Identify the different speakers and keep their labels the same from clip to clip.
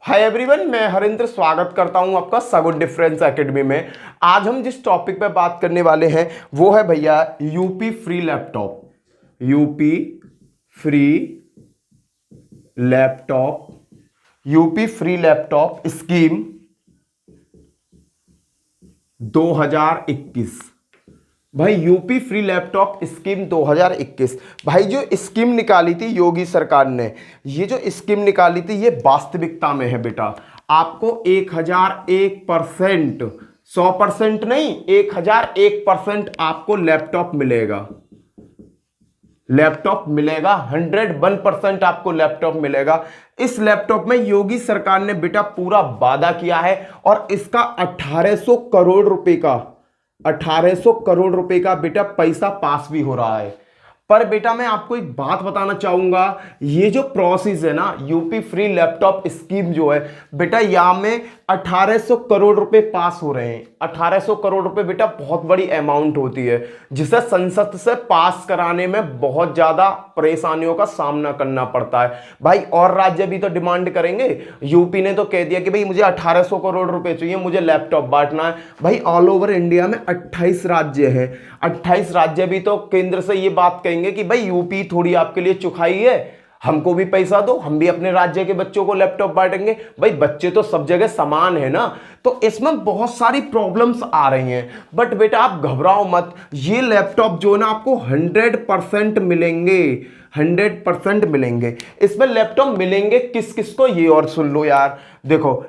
Speaker 1: Hi everyone, मैं हरिंद्र स्वागत करता हूं आपका सगुन डिफरेंस एकेडमी में। आज हम जिस टॉपिक पे बात करने वाले हैं वो है भैया UP free laptop. UP free laptop, UP free laptop scheme 2021। भाई यूपी फ्री लैपटॉप स्कीम 2021, भाई जो स्कीम निकाली थी योगी सरकार ने, ये जो स्कीम निकाली थी ये वास्तविकता में है बेटा। आपको 1001%, 100% नहीं, 1001% आपको लैपटॉप मिलेगा। लैपटॉप मिलेगा 101% आपको लैपटॉप मिलेगा। इस लैपटॉप में योगी सरकार ने बेटा पूरा वादा किया है और इसका 1800 करोड़ रुपए का 1800 करोड़ रुपए का बेटा पैसा पास भी हो रहा है। पर बेटा मैं आपको एक बात बताना चाहूंगा, ये जो प्रोसेस है ना यूपी फ्री लैपटॉप स्कीम जो है बेटा, यहां में 1800 करोड़ रुपए पास हो रहे हैं। 1800 करोड़ रुपए बेटा बहुत बड़ी अमाउंट होती है, जिसे संसद से पास कराने में बहुत ज्यादा परेशानियों का सामना करना पड़ता है। भाई और राज्य भी तो डिमांड करेंगे। यूपी ने तो कह दिया कि भाई मुझे 1800 करोड़ रुपए चाहिए, मुझे लैपटॉप बांटना है। भाई ऑल ओवर इंडिया में 28 राज्य है। 28 राज्य भी तो केंद्र से ये बात कहेंगे कि भाई यूपी थोड़ी आपके लिए चुखाई है, हमको भी पैसा दो, हम भी अपने राज्य के बच्चों को लैपटॉप बांटेंगे। भाई बच्चे तो सब जगह समान है ना। तो इसमें बहुत सारी प्रॉब्लम्स आ रही हैं, बट बेटा आप घबराओ मत। ये लैपटॉप जो है ना आपको 100% मिलेंगे, 100% मिलेंगे। इसमें लैपटॉप मिलेंगे किस किस को, ये और सुन लो यार। देखो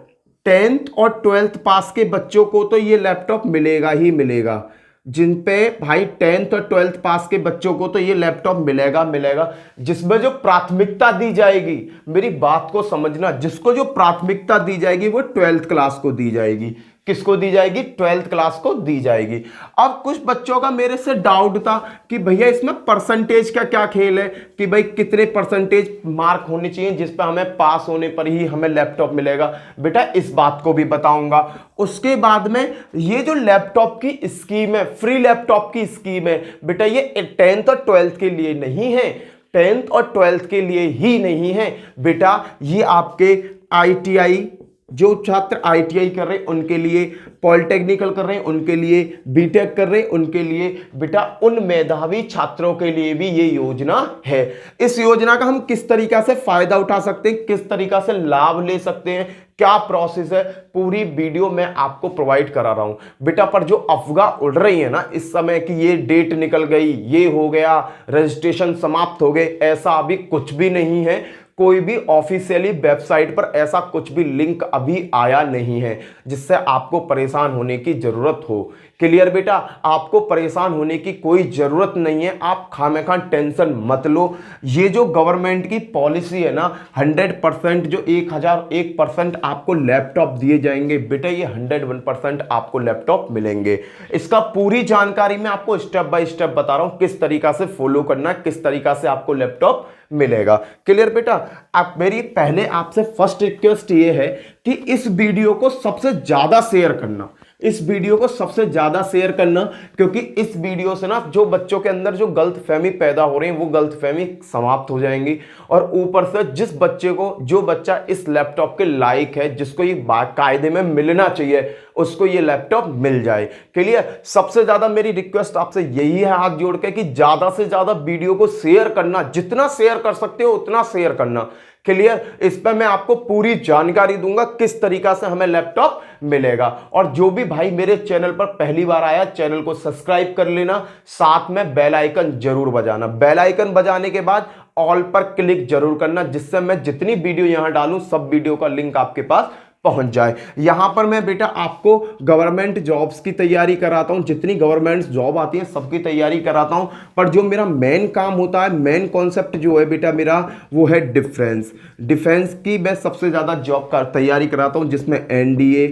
Speaker 1: 10th और 12th पास के बच्चों को तो ये लैपटॉप मिलेगा ही मिलेगा। जिन पे भाई 10th और 12th पास के बच्चों को तो ये लैपटॉप मिलेगा। जिसमें जो प्राथमिकता दी जाएगी, मेरी बात को समझना, जिसको जो प्राथमिकता दी जाएगी वो 12th क्लास को दी जाएगी। किसको दी जाएगी? 12th क्लास को दी जाएगी। अब कुछ बच्चों का मेरे से डाउट था कि भैया इसमें परसेंटेज का क्या खेल है, कि भाई कितने परसेंटेज मार्क होने चाहिए जिस पे हमें पास होने पर ही हमें लैपटॉप मिलेगा। बेटा इस बात को भी बताऊंगा। उसके बाद में ये जो लैपटॉप की स्कीम है, फ्री लैपटॉप की स्कीम है बेटा, ये 10th और 12th के लिए नहीं है। 10th और 12th के लिए ही नहीं है बेटा, ये आपके ITI, जो छात्र ITI कर रहे हैं उनके लिए, पॉलिटेक्निकल कर रहे हैं उनके लिए, बीटेक कर रहे हैं उनके लिए, बेटा उन मेधावी छात्रों के लिए भी ये योजना है। इस योजना का हम किस तरीका से फायदा उठा सकते हैं, किस तरीका से लाभ ले सकते हैं, क्या प्रोसेस है, पूरी वीडियो मैं आपको प्रोवाइड करा रहा हूं बेटा। पर जो अफवाह उड़ रही है ना इस समय कि ये डेट निकल गई, ये हो गया, रजिस्ट्रेशन समाप्त हो गए, ऐसा अभी कुछ भी नहीं है। कोई भी ऑफिशियली वेबसाइट पर ऐसा कुछ भी लिंक अभी आया नहीं है जिससे आपको परेशान होने की जरूरत हो। क्लियर बेटा, आपको परेशान होने की कोई जरूरत नहीं है। आप खामेखा टेंशन मत लो। ये जो गवर्नमेंट की पॉलिसी है ना, 100% जो 1001% आपको लैपटॉप दिए जाएंगे बेटा, ये 101% आपको लैपटॉप मिलेंगे। इसका पूरी जानकारी मैं आपको स्टेप बाय स्टेप बता रहा हूं, किस तरीका से फॉलो करना है, किस तरीका से आपको लैपटॉप मिलेगा। क्लियर बेटा, आप मेरी पहले आपसे फर्स्ट रिक्वेस्ट ये है कि इस वीडियो को सबसे ज्यादा शेयर करना, इस वीडियो को सबसे ज्यादा शेयर करना, क्योंकि इस वीडियो से ना जो बच्चों के अंदर जो गलतफहमी पैदा हो रही है वो गलतफहमी समाप्त हो जाएंगी। और ऊपर से जिस बच्चे को, जो बच्चा इस लैपटॉप के लायक है, जिसको ये कायदे में मिलना चाहिए, उसको ये लैपटॉप मिल जाए। क्लियर, सबसे ज्यादा मेरी रिक्वेस्ट आपसे यही है हाथ जोड़ के कि ज्यादा से ज्यादा वीडियो को शेयर करना, जितना शेयर कर सकते हो उतना शेयर करना। क्लियर, इस पर मैं आपको पूरी जानकारी दूंगा किस तरीका से हमें लैपटॉप मिलेगा। और जो भी भाई मेरे चैनल पर पहली बार आया, चैनल को सब्सक्राइब कर लेना, साथ में बेल आइकन जरूर बजाना। बेल आइकन बजाने के बाद ऑल पर क्लिक जरूर करना, जिससे मैं जितनी वीडियो यहां डालूं सब वीडियो का लिंक आपके पास पहुंच जाए। यहां पर मैं बेटा आपको गवर्नमेंट जॉब्स की तैयारी कराता हूं, जितनी गवर्नमेंट जॉब आती है सबकी तैयारी कराता हूं। पर जो मेरा मेन काम होता है, मेन कॉन्सेप्ट जो है बेटा मेरा, वो है डिफेंस की मैं सबसे ज्यादा जॉब का तैयारी कराता हूं, जिसमें NDA,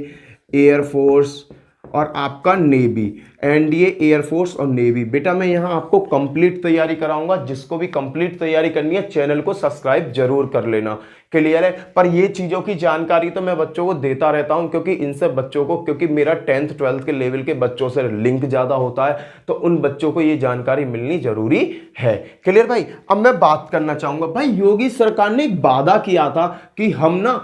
Speaker 1: एयरफोर्स और आपका नेवी। NDA, एयरफोर्स और नेवी बेटा मैं यहां आपको कंप्लीट तैयारी कराऊंगा। जिसको भी कंप्लीट तैयारी करनी है चैनल को सब्सक्राइब जरूर कर लेना। क्लियर है, पर ये चीजों की जानकारी तो मैं बच्चों को देता रहता हूं, क्योंकि इनसे बच्चों को, क्योंकि मेरा 10th 12th के लेवल के बच्चों से लिंक ज्यादा होता है, तो उन बच्चों को ये जानकारी मिलनी जरूरी है। क्लियर भाई, अब मैं बात करना चाहूंगा, भाई योगी सरकार ने एक वादा किया था कि हम ना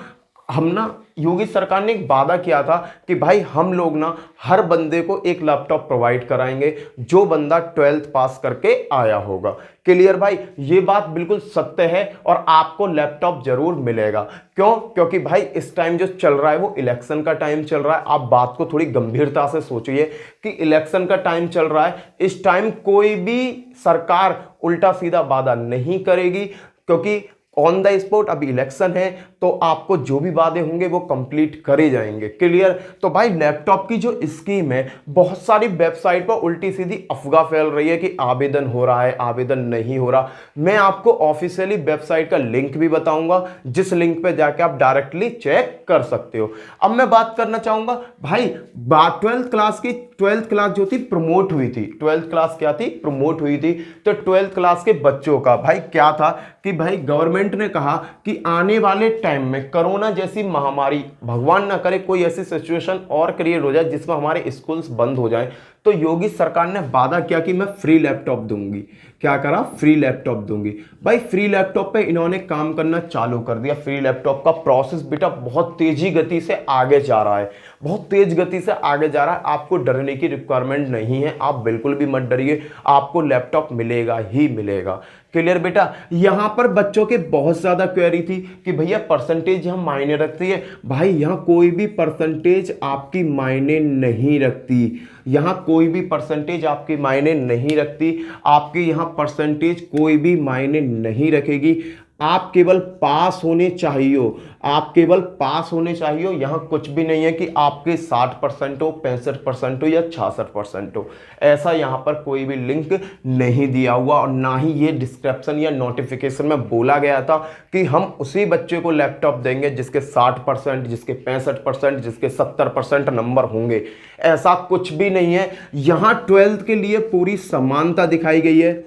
Speaker 1: हम ना योगी सरकार ने एक वादा किया था कि भाई हम लोग ना हर बंदे को एक लैपटॉप प्रोवाइड कराएंगे जो बंदा 12th पास करके आया होगा। क्लियर भाई, ये बात बिल्कुल सत्य है और आपको लैपटॉप जरूर मिलेगा। क्यों? क्योंकि भाई इस टाइम जो चल रहा है वो इलेक्शन का टाइम चल रहा है। आप बात को थोड़ी गंभीरता से सोचिए कि इलेक्शन का टाइम चल रहा है, इस टाइम कोई भी सरकार उल्टा सीधा वादा नहीं करेगी, क्योंकि ऑन द स्पॉट अभी इलेक्शन है, तो आपको जो भी वादे होंगे वो कंप्लीट करे जाएंगे। क्लियर? तो भाई लैपटॉप की जो स्कीम है, बहुत सारी वेबसाइट पर उल्टी सीधी अफवाह फैल रही है कि आवेदन हो रहा है, आवेदन नहीं हो रहा। मैं आपको ऑफिशियली वेबसाइट का लिंक भी बताऊंगा, जिस लिंक पे जाके आप डायरेक्टली चेक कर सकते हो। अब मैं बात करना चाहूंगा भाई 12th क्लास जो थी प्रमोट हुई थी। 12th क्लास क्या थी? प्रमोट हुई थी। तो 12th क्लास के बच्चों का भाई क्या था कि भाई गवर्नमेंट ने कहा कि आने वाले टाइम में कोरोना जैसी महामारी, भगवान ना करे कोई ऐसी सिचुएशन और क्रिएट हो जाए जिसमें हमारे स्कूल्स बंद हो जाएं, तो योगी सरकार ने वादा किया कि मैं फ्री लैपटॉप दूंगी। क्या करा? फ्री लैपटॉप दूंगी। भाई फ्री लैपटॉप पे इन्होंने काम करना चालू कर दिया। फ्री लैपटॉप का प्रोसेस बेटा बहुत तेजी गति से आगे जा रहा है, बहुत तेज गति से आगे जा रहा है। आपको डरने की रिक्वायरमेंट नहीं है, आप बिल्कुल भी मत डरिए, आपको लैपटॉप मिलेगा ही मिलेगा। क्लियर बेटा? यहां पर बच्चों के बहुत ज्यादा क्वेरी थी कि भैया परसेंटेज यहां मायने रखती है। भाई यहां कोई भी परसेंटेज आपकी मायने नहीं रखती, यहां कोई भी परसेंटेज आपकी मायने नहीं रखती, आपके यहां परसेंटेज कोई भी मायने नहीं रखेगी। आप केवल पास होने चाहिए, आप केवल पास होने चाहिए। यहां कुछ भी नहीं है कि आपके 60% हो, 65% हो या 66% हो, ऐसा यहां पर कोई भी लिंक नहीं दिया हुआ, और ना ही ये डिस्क्रिप्शन या नोटिफिकेशन में बोला गया था कि हम उसी बच्चे को लैपटॉप देंगे जिसके 60%, जिसके 65%, जिसके 70% नंबर होंगे। ऐसा कुछ भी नहीं है। यहां 12th के लिए पूरी समानता दिखाई गई है।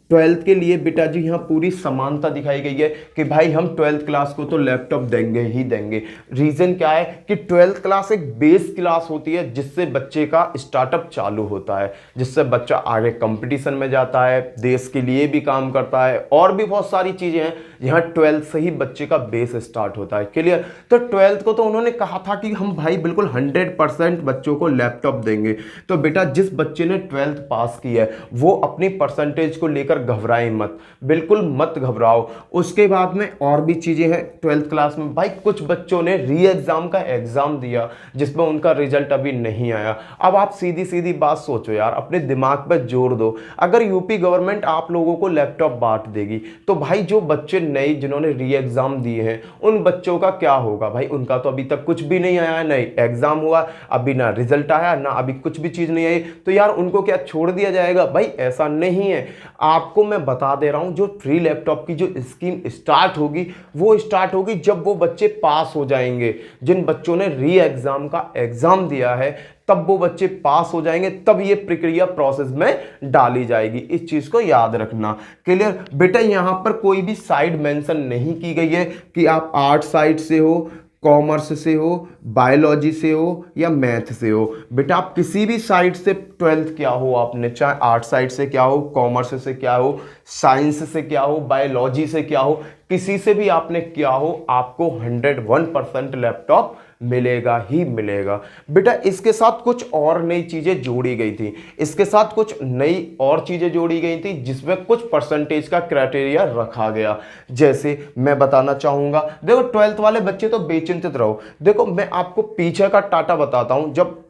Speaker 1: 12th के लिए बेटा जी यहाँ पूरी समानता दिखाई गई है कि भाई हम 12th क्लास को तो लैपटॉप देंगे ही देंगे। रीजन क्या है कि 12th क्लास एक बेस क्लास होती है जिससे बच्चे का स्टार्टअप चालू होता है, जिससे बच्चा आगे कंपटीशन में जाता है, देश के लिए भी काम करता है, और भी बहुत सारी चीजें हैं। यहाँ 12th से ही बच्चे का बेस स्टार्ट होता है। क्लियर? तो 12th को तो उन्होंने कहा था कि हम भाई बिल्कुल 100% बच्चों को लैपटॉप देंगे। तो बेटा जिस बच्चे ने 12th पास की है वो अपनी परसेंटेज को लेकर घबराए मत, बिल्कुल मत घबराओ। उसके बाद में और भी चीजें हैं 12th क्लास में। भाई कुछ बच्चों ने री एग्जाम का एग्जाम दिया जिसमें उनका रिजल्ट अभी नहीं आया। अब आप सीधी सीधी बात सोचो यार, अपने दिमाग पर जोर दो। अगर यूपी गवर्नमेंट आप लोगों को लैपटॉप बांट देगी तो भाई जो बच्चे नए जिन्होंने री एग्जाम दिए हैं उन बच्चों का क्या होगा? भाई उनका तो अभी तक कुछ भी नहीं आया है, नहीं एग्जाम हुआ, अभी ना रिजल्ट आया, ना अभी कुछ भी चीज नहीं आई, तो यार उनको क्या छोड़ दिया जाएगा? भाई ऐसा नहीं है। आपको मैं बता दे रहा हूं जो फ्री लैपटॉप की जो स्कीम स्टार्ट होगी वो स्टार्ट होगी जब वो बच्चे पास हो जाएंगे। जिन बच्चों ने री एग्जाम का एग्जाम दिया है तब वो बच्चे पास हो जाएंगे, तब ये प्रक्रिया प्रोसेस में डाली जाएगी। इस चीज को याद रखना। क्लियर बेटा? यहां पर कोई भी साइड मेंशन नहीं की गई है कि आप आर्ट साइड से हो, कॉमर्स से हो, बायोलॉजी से हो या मैथ से हो। बेटा आप किसी भी साइड से 12th क्या हो, आपने चाहे आर्ट साइड से क्या हो, कॉमर्स से क्या हो, साइंस से क्या हो, बायोलॉजी से क्या हो, किसी से भी आपने क्या हो, आपको 101% लैपटॉप मिलेगा ही मिलेगा। बेटा इसके साथ कुछ और नई चीजें जोड़ी गई थी, इसके साथ कुछ नई और चीजें जोड़ी गई थी जिसमें कुछ परसेंटेज का क्राइटेरिया रखा गया। जैसे मैं बताना चाहूंगा, देखो 12th वाले बच्चे तो बेचिंतित रहो। देखो मैं आपको पीछे का टाटा बताता हूं। जब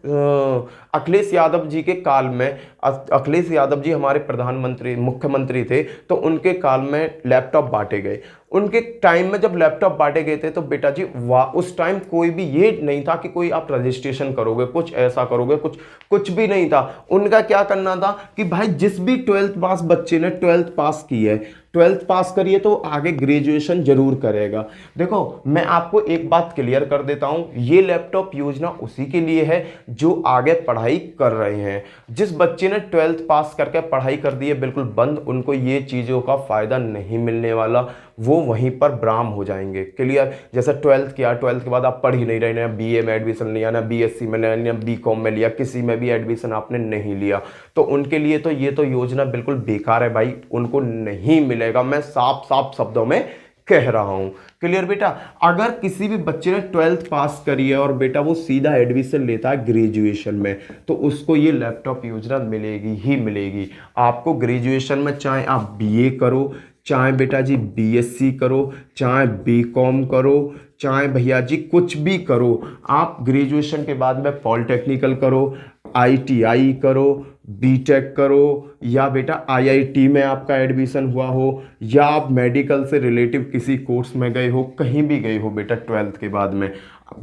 Speaker 1: अखिलेश यादव जी के काल में, अखिलेश यादव जी हमारे प्रधानमंत्री मुख्यमंत्री थे, तो उनके काल में लैपटॉप बांटे गए। उनके टाइम में जब लैपटॉप बांटे गए थे तो बेटा जी उस टाइम कोई भी ये नहीं था कि कोई आप रजिस्ट्रेशन करोगे, कुछ ऐसा करोगे, कुछ भी नहीं था। उनका क्या करना था कि भाई जिस भी 12th पास बच्चे ने 12th पास की है, 12th पास करिए तो आगे ग्रेजुएशन जरूर करेगा। देखो मैं आपको एक बात क्लियर कर देता हूं, ये लैपटॉप योजना उसी के लिए है जो आगे पढ़ाई कर रहे हैं। जिस बच्चे ने 12th पास करके पढ़ाई कर दी है बिल्कुल बंद, उनको ये चीज़ों का फायदा नहीं मिलने वाला, वो वहीं पर ब्राह्म हो जाएंगे। क्लियर? जैसे 12th किया, 12th के बाद आप पढ़ ही नहीं रहे, ना बीए में एडमिशन लिया, ना बीएससी में, ना बीकॉम में लिया, किसी में भी एडमिशन आपने नहीं लिया, तो उनके लिए तो ये तो योजना बिल्कुल बेकार है भाई, उनको नहीं मिलेगा। मैं साफ साफ शब्दों में कह रहा हूं। क्लियर बेटा। अगर किसी भी बच्चे ने 12th पास करी है और बेटा वो सीधा एडमिशन लेता है ग्रेजुएशन में, तो उसको ये लैपटॉप योजना मिलेगी ही मिलेगी। आपको ग्रेजुएशन में चाहे आप बीए करो, चाहे बेटा जी बीएससी करो, चाहे बीकॉम करो, चाहे भैया जी कुछ भी करो, आप ग्रेजुएशन के बाद में पॉलिटेक्निकल करो, आईटीआई करो, बीटेक करो, या बेटा आईआईटी में आपका एडमिशन हुआ हो, या आप मेडिकल से रिलेटिव किसी कोर्स में गए हो, कहीं भी गए हो बेटा 12th के बाद में,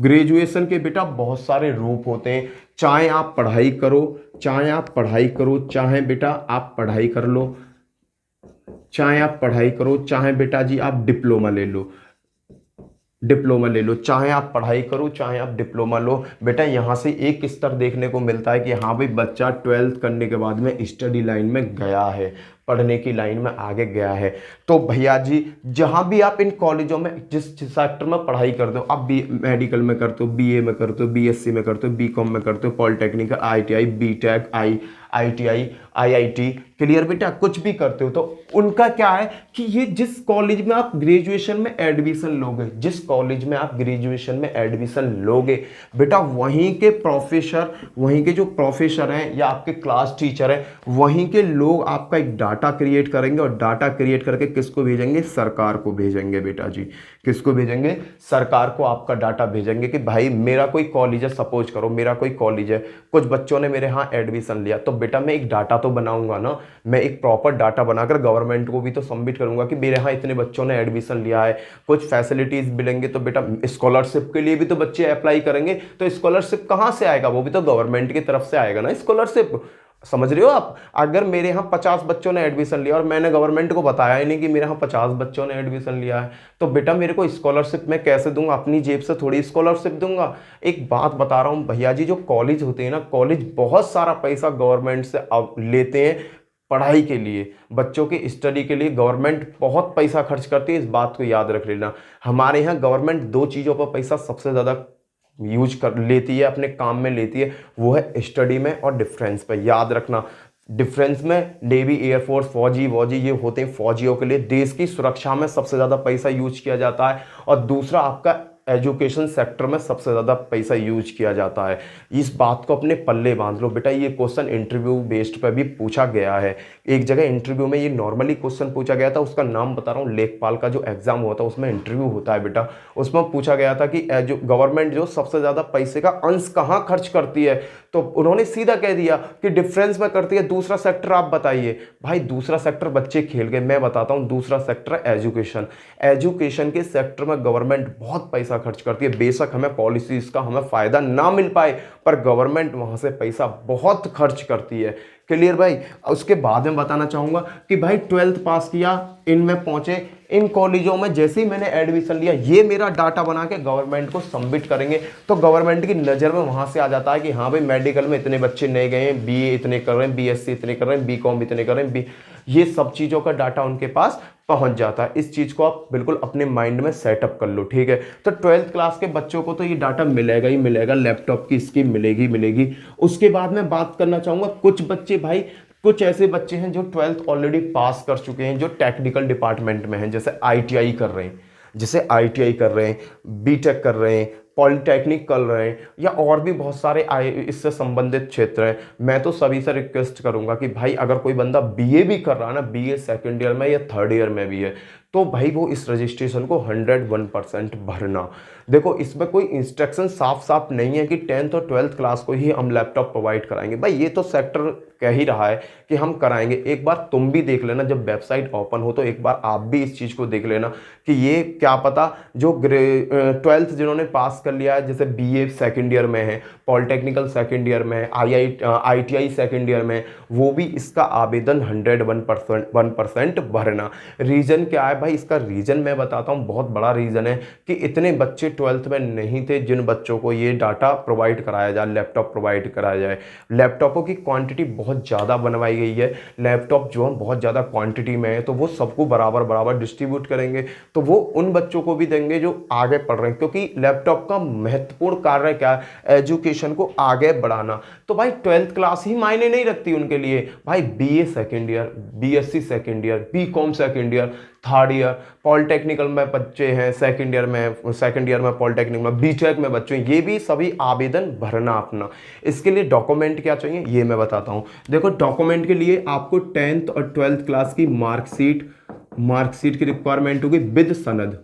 Speaker 1: ग्रेजुएशन के बेटा बहुत सारे रूप होते हैं। चाहे आप पढ़ाई करो, चाहे आप पढ़ाई करो, चाहे बेटा आप पढ़ाई कर लो, चाहे आप पढ़ाई करो, चाहे बेटा जी आप डिप्लोमा ले लो, डिप्लोमा ले लो, चाहे आप पढ़ाई करो, चाहे आप डिप्लोमा लो, बेटा यहाँ से एक स्तर देखने को मिलता है कि हाँ भाई बच्चा 12th करने के बाद में स्टडी लाइन में गया है, पढ़ने की लाइन में आगे गया है। तो भैया जी जहाँ भी आप इन कॉलेजों में जिस सेक्टर में पढ़ाई करते हो, आप बी मेडिकल में करते हो, बीए में करते हो, बीएससी में करते हो, बीकॉम में करते हो, polytechnical, ITI, BTech, ITI, IIT, clear बेटा, कुछ भी करते हो, तो उनका क्या है कि ये जिस कॉलेज में आप ग्रेजुएशन में एडमिशन लोगे, जिस कॉलेज में आप ग्रेजुएशन में एडमिशन लोगे बेटा, वहीं के प्रोफेसर, वहीं के जो प्रोफेसर हैं या आपके क्लास टीचर हैं, वहीं के लोग आपका एक डाटा क्रिएट करेंगे, और डाटा क्रिएट करके किसको भेजेंगे? सरकार को भेजेंगे बेटा जी। किसको भेजेंगे? सरकार को आपका डाटा भेजेंगे कि भाई मेरा कोई कॉलेज है, सपोज करो मेरा कोई कॉलेज है, कुछ बच्चों ने मेरे यहाँ एडमिशन लिया, तो बेटा मैं एक डाटा तो बनाऊंगा ना, मैं एक प्रॉपर डाटा बनाकर गवर्नमेंट को भी तो सबमिट करूंगा कि मेरे यहाँ इतने बच्चों ने एडमिशन लिया है, कुछ फैसिलिटीज मिलेंगे, तो बेटा स्कॉलरशिप के लिए भी तो बच्चे अप्लाई करेंगे, तो स्कॉलरशिप कहाँ से आएगा? वो भी तो गवर्नमेंट की तरफ से आएगा ना स्कॉलरशिप। समझ रहे हो आप? अगर मेरे यहाँ 50 बच्चों ने एडमिशन लिया और मैंने गवर्नमेंट को बताया ही नहीं कि मेरे यहाँ 50 बच्चों ने एडमिशन लिया है, तो बेटा मेरे को स्कॉलरशिप मैं कैसे दूंगा? अपनी जेब से थोड़ी स्कॉलरशिप दूंगा। एक बात बता रहा हूँ भैया जी, जो कॉलेज होते हैं ना, कॉलेज बहुत सारा पैसा गवर्नमेंट से लेते हैं पढ़ाई के लिए, बच्चों के स्टडी के लिए गवर्नमेंट बहुत पैसा खर्च करती है। इस बात को याद रख लेना। हमारे यहाँ गवर्नमेंट 2 चीज़ों पर पैसा सबसे ज़्यादा यूज कर लेती है, अपने काम में लेती है, वो है स्टडी में और डिफेंस पे। याद रखना, डिफेंस में नेवी, एयरफोर्स, फौजी ये होते हैं, फौजियों के लिए देश की सुरक्षा में सबसे ज़्यादा पैसा यूज किया जाता है, और दूसरा आपका एजुकेशन सेक्टर में सबसे ज़्यादा पैसा यूज किया जाता है। इस बात को अपने पल्ले बांध लो बेटा। ये क्वेश्चन इंटरव्यू बेस्ड पे भी पूछा गया है। एक जगह इंटरव्यू में ये नॉर्मली क्वेश्चन पूछा गया था, उसका नाम बता रहा हूँ, लेखपाल का जो एग्जाम होता है उसमें इंटरव्यू होता है बेटा, उसमें पूछा गया था कि जो गवर्नमेंट जो सबसे ज़्यादा पैसे का अंश कहाँ खर्च करती है, तो उन्होंने सीधा कह दिया कि डिफेंस में करती है। दूसरा सेक्टर आप बताइए। भाई दूसरा सेक्टर बच्चे खेल गए, मैं बताता हूँ। दूसरा सेक्टर है एजुकेशन। एजुकेशन के सेक्टर में गवर्नमेंट बहुत पैसा खर्च करती है। बेशक हमें पॉलिसीज का हमें फायदा ना मिल पाए, पर गवर्नमेंट वहां से पैसा बहुत खर्च करती है। क्लियर भाई? उसके बाद में बताना चाहूंगा कि भाई 12th पास किया, इनमें पहुंचे, इन कॉलेजों में जैसे ही मैंने एडमिशन लिया, ये मेरा डाटा बना के गवर्नमेंट को सबमिट करेंगे, तो गवर्नमेंट की नज़र में वहां से आ जाता है कि हाँ भाई मेडिकल में इतने बच्चे नए गए हैं, बीए इतने कर रहे हैं, बीएससी इतने कर रहे हैं, बीकॉम इतने कर रहे हैं, ये सब चीज़ों का डाटा उनके पास पहुंच जाता है। इस चीज़ को आप बिल्कुल अपने माइंड में सेटअप कर लो, ठीक है? तो 12th क्लास के बच्चों को तो ये डाटा मिलेगा ही मिलेगा, लैपटॉप की स्कीम मिलेगी। उसके बाद में बात करना चाहूँगा, कुछ बच्चे भाई, कुछ ऐसे बच्चे हैं जो 12th ऑलरेडी पास कर चुके हैं, जो टेक्निकल डिपार्टमेंट में हैं, जैसे आईटीआई कर रहे हैं, बीटेक कर रहे हैं, पॉलिटेक्निक कर रहे हैं, या और भी बहुत सारे इससे संबंधित क्षेत्र हैं। मैं तो सभी से रिक्वेस्ट करूंगा कि भाई अगर कोई बंदा बीए भी कर रहा है ना, बीए सेकंड ईयर में या थर्ड ईयर में भी है, तो भाई वो इस रजिस्ट्रेशन को 101% भरना। देखो इसमें कोई इंस्ट्रक्शन साफ नहीं है कि 10th और 12th क्लास को ही हम लैपटॉप प्रोवाइड कराएंगे। भाई ये तो सेक्टर कह ही रहा है कि हम कराएंगे। एक बार तुम भी देख लेना, जब वेबसाइट ओपन हो तो एक बार आप भी इस चीज़ को देख लेना कि ये क्या पता जो 12th जिन्होंने पास कर लिया है, जैसे बीए सेकेंड ईयर में है, पॉलिटेक्निकल सेकेंड ईयर में है, आईटीआई सेकेंड ईयर में, वो भी इसका आवेदन 101% भरना। रीज़न क्या है भाई? इसका रीज़न मैं बताता हूँ, बहुत बड़ा रीज़न है कि इतने बच्चे ट्वेल्थ में नहीं थे, जिन बच्चों को ये डाटा प्रोवाइड कराया जाए, लैपटॉप प्रोवाइड कराया जाए। लैपटॉपों की क्वांटिटी बहुत ज़्यादा बनवाई गई है, लैपटॉप जो है बहुत ज़्यादा क्वांटिटी में है, तो वो सबको बराबर बराबर डिस्ट्रीब्यूट करेंगे, तो वो उन बच्चों को भी देंगे जो आगे पढ़ रहे हैं, क्योंकि लैपटॉप का महत्वपूर्ण कार्य क्या है, एजुकेशन को आगे बढ़ाना। तो भाई 12th क्लास ही मायने नहीं रखती उनके लिए, भाई BA second year, BSc second year, BCom second year, third year, polytechnical में बच्चे हैं सेकेंड ईयर में पॉलिटेक्निक में, बीटेक में बच्चे हैं, ये भी सभी आवेदन भरना अपना। इसके लिए डॉक्यूमेंट क्या चाहिए ये मैं बताता हूँ। देखो डॉक्यूमेंट के लिए आपको 10th और 12th क्लास की मार्कशीट की रिक्वायरमेंट होगी विद सनद।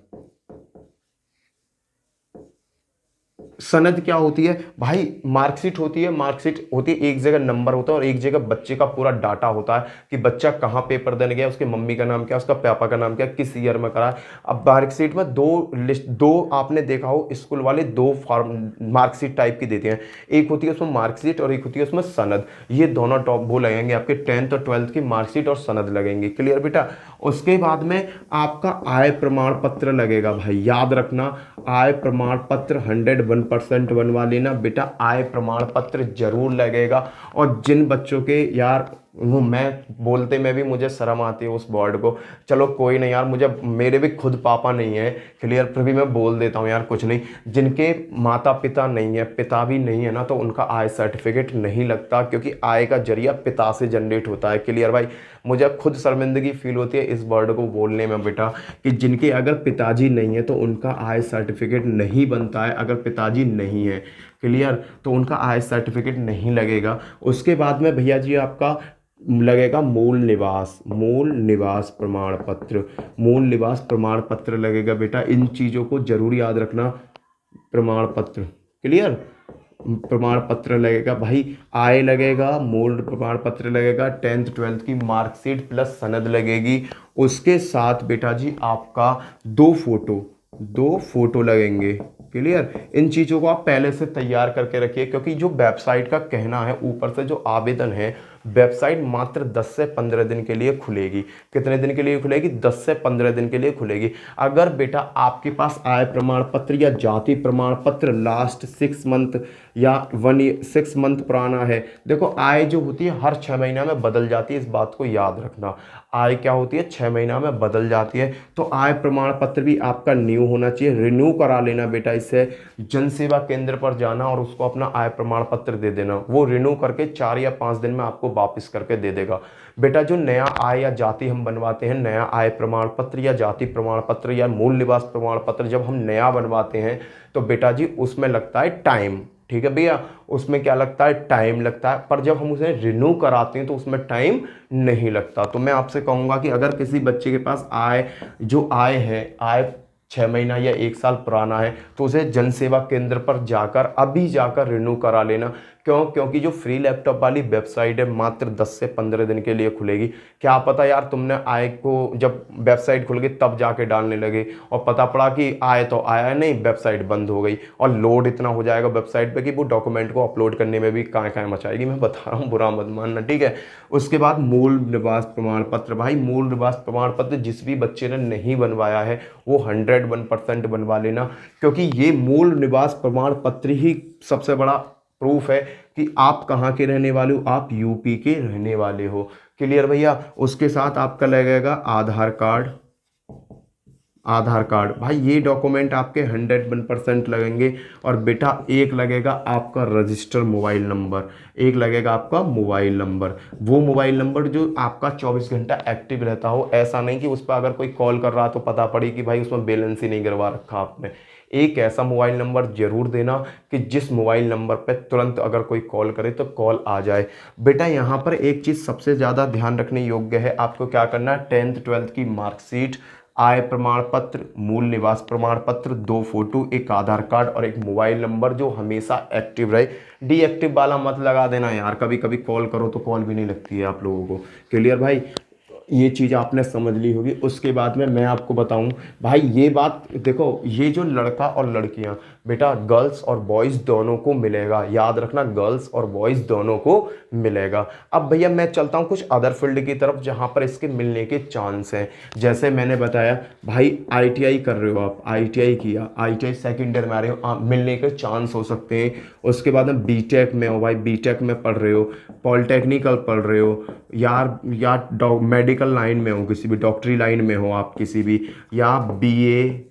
Speaker 1: सनद क्या होती है भाई, मार्कशीट होती है एक जगह नंबर होता है और एक जगह बच्चे का पूरा डाटा होता है कि बच्चा कहाँ पेपर देने गया, उसके मम्मी का नाम क्या, उसका पापा का नाम क्या, किस ईयर में करा। अब मार्कशीट में दो आपने देखा हो स्कूल वाले दो फॉर्म मार्कशीट टाइप की देते हैं, एक होती है उसमें मार्कशीट और एक होती है उसमें सनद। ये दोनों टॉप वो लगेंगे आपके 10th और 12th की मार्कशीट और सनद लगेंगे। क्लियर बेटा। उसके बाद में आपका आय प्रमाण पत्र लगेगा भाई, याद रखना आय प्रमाण पत्र 101% बनवा लेना बेटा, आय प्रमाण पत्र जरूर लगेगा। और जिन बच्चों के यार वो मैं बोलते में भी मुझे शर्म आती है उस वर्ड को, चलो कोई नहीं यार, मेरे भी खुद पापा नहीं है, क्लियर, फिर भी मैं बोल देता हूँ यार कुछ नहीं, जिनके माता पिता नहीं है, पिता भी नहीं है ना, तो उनका आय सर्टिफिकेट नहीं लगता, क्योंकि आय का जरिया पिता से जनरेट होता है। क्लियर भाई। मुझे खुद शर्मिंदगी फील होती है इस वर्ड को बोलने में बेटा, कि जिनके अगर पिताजी नहीं है तो उनका आय सर्टिफिकेट नहीं बनता है, अगर पिताजी नहीं है, क्लियर, तो उनका आय सर्टिफिकेट नहीं लगेगा। उसके बाद में भैया जी आपका लगेगा मूल निवास प्रमाण पत्र लगेगा बेटा। इन चीज़ों को जरूर याद रखना, प्रमाण पत्र, क्लियर, प्रमाण पत्र लगेगा भाई, आय लगेगा, मूल प्रमाण पत्र लगेगा, 10th 12th की मार्कशीट प्लस सनद लगेगी। उसके साथ बेटा जी आपका दो फोटो लगेंगे। क्लियर। इन चीज़ों को आप पहले से तैयार करके रखिए, क्योंकि जो वेबसाइट का कहना है ऊपर से जो आवेदन है, वेबसाइट मात्र 10 से 15 दिन के लिए खुलेगी। कितने दिन के लिए खुलेगी? 10 से 15 दिन के लिए खुलेगी। अगर बेटा आपके पास आय प्रमाण पत्र या जाति प्रमाण पत्र लास्ट 6 मंथ या 6 मंथ पुराना है, देखो आय जो होती है हर 6 महीना में बदल जाती है, इस बात को याद रखना। आय क्या होती है 6 महीना में बदल जाती है, तो आय प्रमाण पत्र भी आपका न्यू होना चाहिए, रिन्यू करा लेना बेटा। इससे जन सेवा केंद्र पर जाना और उसको अपना आय प्रमाण पत्र दे देना, वो रिन्यू करके 4 या 5 दिन में आपको वापस करके दे देगा बेटा। जो नया आय या जाति हम बनवाते हैं, नया आय प्रमाण पत्र या जाति प्रमाण पत्र या मूल निवास प्रमाण पत्र जब हम नया बनवाते हैं तो बेटा जी उसमें लगता है टाइम, ठीक है भैया, उसमें क्या लगता है? टाइम लगता है। पर जब हम उसे रिन्यू कराते हैं तो उसमें टाइम नहीं लगता। तो मैं आपसे कहूँगा कि अगर किसी बच्चे के पास आय 6 महीना या 1 साल पुराना है तो उसे जन सेवा केंद्र पर अभी जाकर रिन्यू करा लेना। क्यों? क्योंकि जो फ्री लैपटॉप वाली वेबसाइट है मात्र 10 से 15 दिन के लिए खुलेगी। क्या पता यार तुमने आय को जब वेबसाइट खुल गई तब जाके डालने लगे और पता पड़ा कि आय तो आया नहीं, वेबसाइट बंद हो गई, और लोड इतना हो जाएगा वेबसाइट पे कि वो डॉक्यूमेंट को अपलोड करने में भी काय मचाएगी। मैं बता रहा हूँ, बुरा मत मानना, ठीक है। उसके बाद मूल निवास प्रमाण पत्र, भाई मूल निवास प्रमाण पत्र जिस भी बच्चे ने नहीं बनवाया है वो 101% बनवा लेना, क्योंकि ये मूल निवास प्रमाण पत्र ही सबसे बड़ा प्रूफ है कि आप कहाँ के रहने वाले हो, आप यूपी के रहने वाले हो। क्लियर भैया। उसके साथ आपका लगेगा आधार कार्ड भाई, ये डॉक्यूमेंट आपके 101% लगेंगे। और बेटा एक लगेगा आपका रजिस्टर मोबाइल नंबर, एक लगेगा आपका मोबाइल नंबर, वो मोबाइल नंबर जो आपका 24 घंटा एक्टिव रहता हो। ऐसा नहीं कि उस पर अगर कोई कॉल कर रहा तो पता पड़ी कि भाई उसमें बैलेंस ही नहीं करवा रखा आपने। एक ऐसा मोबाइल नंबर जरूर देना कि जिस मोबाइल नंबर पे तुरंत अगर कोई कॉल करे तो कॉल आ जाए। बेटा यहाँ पर एक चीज़ सबसे ज़्यादा ध्यान रखने योग्य है, आपको क्या करना है, 10th 12th की मार्कशीट, आय प्रमाण पत्र, मूल निवास प्रमाण पत्र, 2 फोटो, एक आधार कार्ड और एक मोबाइल नंबर जो हमेशा एक्टिव रहे। डीएक्टिव वाला मत लगा देना यार, कभी कभी कॉल करो तो कॉल भी नहीं लगती है आप लोगों को। क्लियर भाई। ये चीज़ आपने समझ ली होगी। उसके बाद में मैं आपको बताऊं भाई, ये बात देखो, ये जो लड़का और लड़कियां, बेटा गर्ल्स और बॉयज़ दोनों को मिलेगा, याद रखना, गर्ल्स और बॉयज़ दोनों को मिलेगा। अब भैया मैं चलता हूं कुछ अदर फील्ड की तरफ जहां पर इसके मिलने के चांस हैं। जैसे मैंने बताया भाई, आईटीआई कर रहे हो आप, आईटीआई किया, आईटीआई सेकेंड ईयर में आ रहे हो, मिलने के चांस हो सकते हैं। उसके बाद में बीटेक में हो भाई, बीटेक में पढ़ रहे हो, पॉलिटेक्निकल पढ़ रहे हो, या मेडिकल लाइन में हो, किसी भी डॉक्टरी लाइन में हो आप किसी भी, या बीए,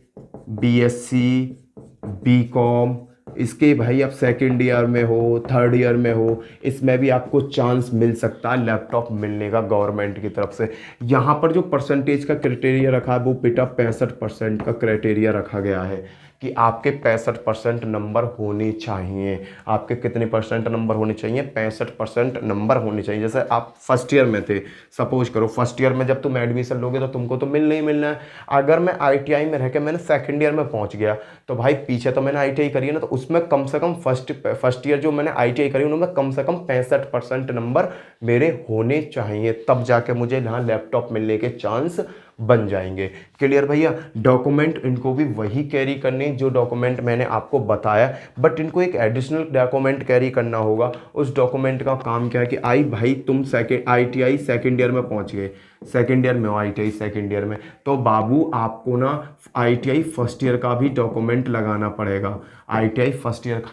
Speaker 1: बीएससी, बीकॉम, इसके भाई आप सेकेंड ईयर में हो, थर्ड ईयर में हो, इसमें भी आपको चांस मिल सकता है लैपटॉप मिलने का गवर्नमेंट की तरफ से। यहाँ पर जो परसेंटेज का क्राइटेरिया रखा है वो बेटा 65% का क्राइटेरिया रखा गया है कि आपके 65% नंबर होने चाहिए। आपके कितने परसेंट नंबर होने चाहिए? 65% नंबर होने चाहिए। जैसे आप फर्स्ट ईयर में थे, सपोज करो फर्स्ट ईयर में जब तुम एडमिशन लोगे तो तुमको तो मिलना ही मिलना है। अगर मैं आईटीआई में रह के मैंने सेकेंड ईयर में पहुंच गया तो भाई पीछे तो मैंने आईटीआई करी है ना, तो उसमें कम से कम फर्स्ट ईयर जो मैंने आईटीआई करी उनमें कम से कम 65% नंबर मेरे होने चाहिए, तब जाके मुझे यहाँ लैपटॉप मिलने के चांस बन जाएंगे। क्लियर भैया? डॉक्यूमेंट इनको भी वही कैरी करने जो डॉक्यूमेंट मैंने आपको बताया, बट इनको एक एडिशनल डॉक्यूमेंट कैरी करना होगा। उस डॉक्यूमेंट का काम क्या है कि भाई तुम आईटीआई सेकेंड ईयर में पहुंच गए, सेकेंड ईयर में हो आईटीआई सेकेंड ईयर में, तो बाबू आपको ना आईटीआई फर्स्ट ईयर का भी डॉक्यूमेंट लगाना पड़ेगा। आईटीआई फर्स्ट ईयर का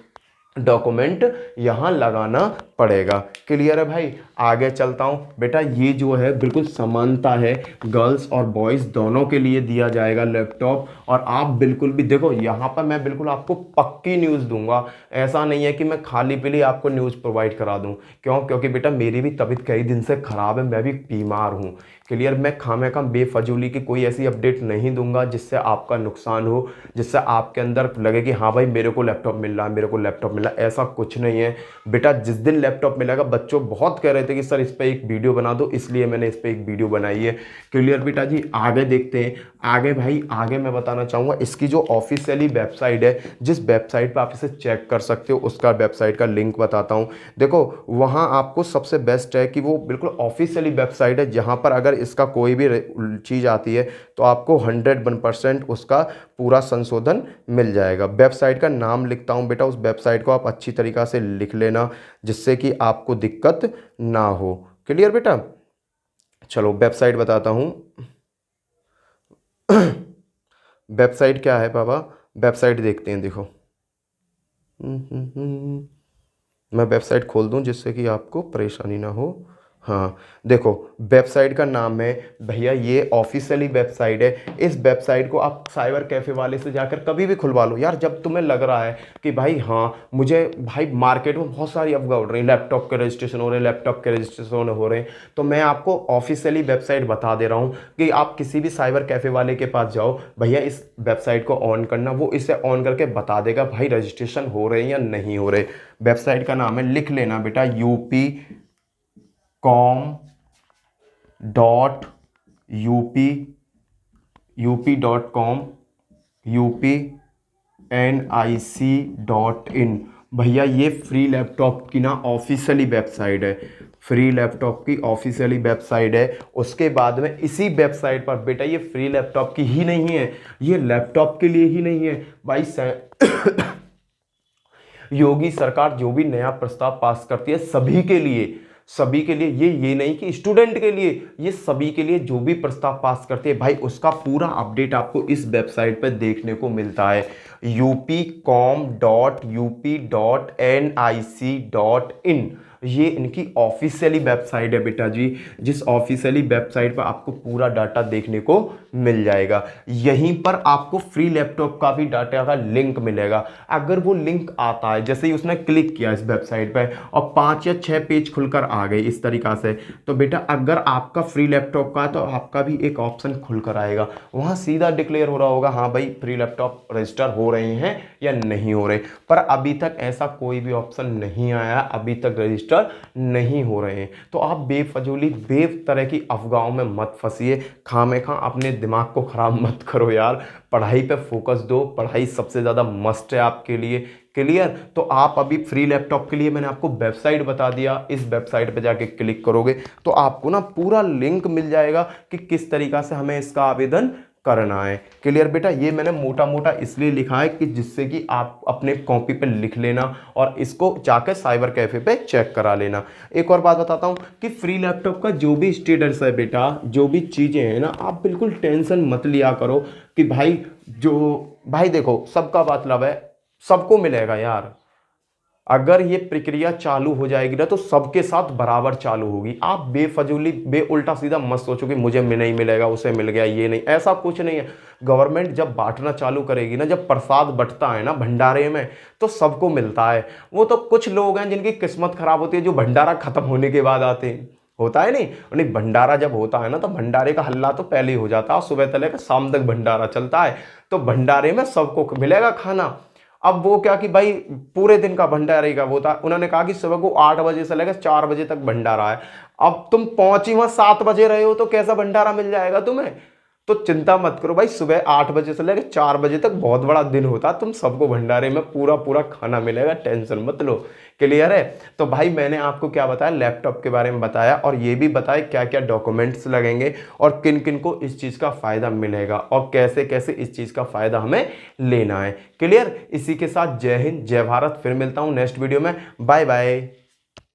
Speaker 1: डॉक्यूमेंट यहाँ लगाना पड़ेगा। क्लियर है भाई? आगे चलता हूँ बेटा, ये जो है बिल्कुल समानता है, गर्ल्स और बॉयज़ दोनों के लिए दिया जाएगा लैपटॉप। और आप बिल्कुल भी देखो, यहाँ पर मैं बिल्कुल आपको पक्की न्यूज़ दूंगा, ऐसा नहीं है कि मैं खाली पीली आपको न्यूज़ प्रोवाइड करा दूँ। क्यों? क्योंकि बेटा मेरी भी तबीयत कई दिन से ख़राब है, मैं भी बीमार हूँ। क्लियर? मैं खामे खाम बेफजूली की कोई ऐसी अपडेट नहीं दूंगा जिससे आपका नुकसान हो, जिससे आपके अंदर लगे कि हाँ भाई मेरे को लैपटॉप मिल रहा है, मेरे को लैपटॉप मिल रहा है। ऐसा कुछ नहीं है बेटा। जिस दिन लैपटॉप मिलेगा, बच्चों बहुत कह रहे थे कि सर इस पर एक वीडियो बना दो, इसलिए मैंने इस पर एक वीडियो बनाई है। क्लियर बेटा जी? आगे देखते हैं। आगे भाई, आगे मैं बताना चाहूँगा इसकी जो ऑफिशियली वेबसाइट है, जिस वेबसाइट पर आप इसे चेक कर सकते हो, उसका वेबसाइट का लिंक बताता हूँ। देखो वहाँ आपको सबसे बेस्ट है कि वो बिल्कुल ऑफिशियली वेबसाइट है, जहाँ पर अगर इसका कोई भी चीज़ आती है तो आपको 101% उसका पूरा संशोधन मिल जाएगा। वेबसाइट का नाम लिखता हूँ बेटा, उस वेबसाइट को आप अच्छी तरीक़ा से लिख लेना जिससे कि आपको दिक्कत ना हो। क्लियर बेटा? चलो वेबसाइट बताता हूँ। वेबसाइट क्या है बाबा? वेबसाइट देखते हैं। देखो मैं वेबसाइट खोल दूं जिससे कि आपको परेशानी ना हो। हाँ देखो, वेबसाइट का नाम है भैया, ये ऑफिशियली वेबसाइट है। इस वेबसाइट को आप साइबर कैफ़े वाले से जाकर कभी भी खुलवा लो यार। जब तुम्हें लग रहा है कि भाई हाँ मुझे, भाई मार्केट में बहुत सारी अफवाह उड़ रही हैं, लैपटॉप के रजिस्ट्रेशन हो रहे हैं, लैपटॉप के रजिस्ट्रेशन हो रहे हैं, तो मैं आपको ऑफिशियली वेबसाइट बता दे रहा हूँ कि आप किसी भी साइबर कैफ़े वाले के पास जाओ, भैया इस वेबसाइट को ऑन करना, वो इसे ऑन करके बता देगा भाई रजिस्ट्रेशन हो रहे हैं या नहीं हो रहे। वेबसाइट का नाम है, लिख लेना बेटा, upcom.up.com upnic.in। भैया ये फ्री लैपटॉप की ना ऑफिशियली वेबसाइट है, फ्री लैपटॉप की ऑफिशियली वेबसाइट है। उसके बाद में इसी वेबसाइट पर बेटा, ये फ्री लैपटॉप की ही नहीं है, ये लैपटॉप के लिए ही नहीं है भाई, योगी सरकार जो भी नया प्रस्ताव पास करती है सभी के लिए, सभी के लिए, ये नहीं कि स्टूडेंट के लिए, ये सभी के लिए जो भी प्रस्ताव पास करते हैं भाई, उसका पूरा अपडेट आपको इस वेबसाइट पर देखने को मिलता है, upcom.up.nic.in। ये इनकी ऑफिशियली वेबसाइट है बेटा जी, जिस ऑफिशियली वेबसाइट पर आपको पूरा डाटा देखने को मिल जाएगा। यहीं पर आपको फ्री लैपटॉप का भी डाटा का लिंक मिलेगा। अगर वो लिंक आता है, जैसे ही उसने क्लिक किया इस वेबसाइट पर और 5 या 6 पेज खुलकर आ गए इस तरीक़ा से, तो बेटा अगर आपका फ्री लैपटॉप का है तो आपका भी एक ऑप्शन खुलकर आएगा, वहाँ सीधा डिक्लेयर हो रहा होगा हाँ भाई फ्री लैपटॉप रजिस्टर हो रहे हैं या नहीं हो रहे। पर अभी तक ऐसा कोई भी ऑप्शन नहीं आया, अभी तक रजिस्टर नहीं हो रहे हैं। तो आप बेफजूली तरह की अफवाहों में मत फंसिए, खामे खा अपने दिमाग को खराब मत करो यार। पढ़ाई पे फोकस दो, पढ़ाई सबसे ज़्यादा मस्ट है आपके लिए। क्लियर? तो आप अभी फ्री लैपटॉप के लिए मैंने आपको वेबसाइट बता दिया, इस वेबसाइट पे जाके क्लिक करोगे तो आपको ना पूरा लिंक मिल जाएगा कि किस तरीक़ा से हमें इसका आवेदन करना है। क्लियर बेटा? ये मैंने मोटा मोटा इसलिए लिखा है कि जिससे कि आप अपने कॉपी पे लिख लेना और इसको जाकर साइबर कैफे पे चेक करा लेना। एक और बात बताता हूँ कि फ्री लैपटॉप का जो भी स्टेटस है बेटा, जो भी चीज़ें हैं ना, आप बिल्कुल टेंशन मत लिया करो कि भाई देखो, सबका मतलब है सबको मिलेगा यार। अगर ये प्रक्रिया चालू हो जाएगी ना तो सबके साथ बराबर चालू होगी। आप बेफजूली उल्टा सीधा मत सोचो कि मुझे नहीं मिलेगा, उसे मिल गया, ये नहीं, ऐसा कुछ नहीं है। गवर्नमेंट जब बांटना चालू करेगी ना, जब प्रसाद बंटता है ना भंडारे में, तो सबको मिलता है। वो तो कुछ लोग हैं जिनकी किस्मत खराब होती है, जो भंडारा खत्म होने के बाद आते हैं, होता है नहीं भंडारा जब होता है ना तो भंडारे का हल्ला तो पहले ही हो जाता है, सुबह तले का शाम तक भंडारा चलता है, तो भंडारे में सबको मिलेगा खाना। अब वो क्या कि भाई पूरे दिन का भंडारे का वो था, उन्होंने कहा कि सुबह को 8 बजे से लेकर 4 बजे तक भंडारा है। अब तुम पहुंची वहां 7 बजे रहे हो तो कैसा भंडारा मिल जाएगा तुम्हें? तो चिंता मत करो भाई, सुबह 8 बजे से लेकर 4 बजे तक बहुत बड़ा दिन होता है, तुम सबको भंडारे में पूरा पूरा खाना मिलेगा, टेंशन मत लो। क्लियर है? तो भाई मैंने आपको क्या बताया, लैपटॉप के बारे में बताया और ये भी बताया क्या क्या डॉक्यूमेंट्स लगेंगे और किन किन को इस चीज़ का फ़ायदा मिलेगा और कैसे कैसे इस चीज़ का फ़ायदा हमें लेना है। क्लियर? इसी के साथ जय हिंद, जय भारत। फिर मिलता हूँ नेक्स्ट वीडियो में। Bye bye.